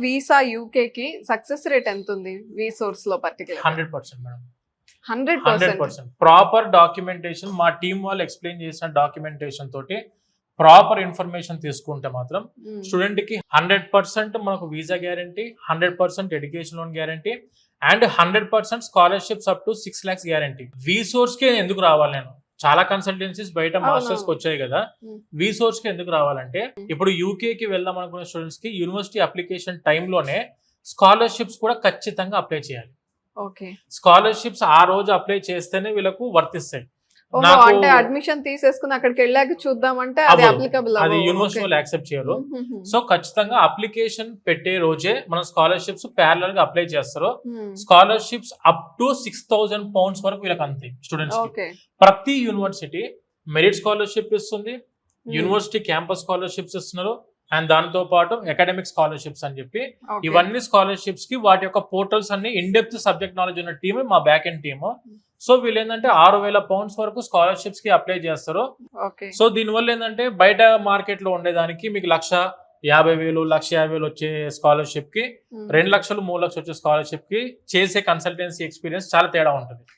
Visa యూకేకి success rate ఎంత ఉంది వీసోర్స్ లో పర్టికులర్? 100% మేడం. 100%. 100% ప్రాపర్ డాక్యుమెంటేషన్, మా టీం వాళ్ళు ఎక్స్ప్లెయిన్ చేసిన డాక్యుమెంటేషన్ తోటి ప్రాపర్ ఇన్ఫర్మేషన్ తీసుకుంటే మాత్రం స్టూడెంట్ కి 100% మనకు visa guarantee, 100% education loan guarantee and 100% scholarships up to 6 lakhs guarantee. వీసోర్స్ కి ఎందుకు రావాలి నేను? చాలా కన్సల్టెన్సీస్ బయట మాస్టర్స్ కి వచ్చాయి కదా, వీసోర్స్ కి ఎందుకు రావాలంటే ఇప్పుడు యూకే కి వెళ్దాం అనుకునే స్టూడెంట్స్ కి యూనివర్సిటీ అప్లికేషన్ టైంలోనే స్కాలర్షిప్స్ కూడా ఖచ్చితంగా అప్లై చేయాలి. స్కాలర్షిప్స్ ఆ రోజు అప్లై చేస్తేనే వీళ్ళకు వర్తిస్తాయి. అంటే అడ్మిషన్ తీసేసుకుని అక్కడికి వెళ్ళాక చూద్దామంటే అది అప్లికబుల్, అది యూనివర్సిటీ వాళ్ళు యాక్సెప్ట్ చేయరు. సో ఖచ్చితంగా అప్లికేషన్ పెట్టే రోజే మనం స్కాలర్షిప్స్ ప్యారలల్ గా అప్లై చేస్తారు. స్కాలర్షిప్స్ అప్ టు 6,000 pounds వరకు వీళ్ళకి అంతే స్టూడెంట్స్. ప్రతి యూనివర్సిటీ మెరిట్ స్కాలర్షిప్ ఇస్తుంది, యూనివర్సిటీ క్యాంపస్ స్కాలర్షిప్స్ ఇస్తున్నారు అండ్ దానితో పాటు అకాడమిక్ స్కాలర్షిప్స్ అని చెప్పి ఇవన్నీ స్కాలర్షిప్స్ కి వాటి యొక్క పోర్టల్స్ అన్ని ఇన్ డెప్త్ సబ్జెక్ట్ నాలెడ్జ్ ఉన్న టీమే మా బ్యాక్ ఎండ్ టీమ్. సో వీళ్ళు ఏంటంటే 6,000 pounds వరకు స్కాలర్షిప్స్ కి అప్లై చేస్తారు. సో దీనివల్ల ఏంటంటే బయట మార్కెట్ లో ఉండేదానికి మీకు 1,50,000 1,50,000 వచ్చే స్కాలర్షిప్ కి 2 లక్షలు 3 లక్షలు వచ్చే స్కాలర్షిప్ కి చేసే కన్సల్టెన్సీ ఎక్స్పీరియన్స్ చాలా తేడా ఉంటుంది.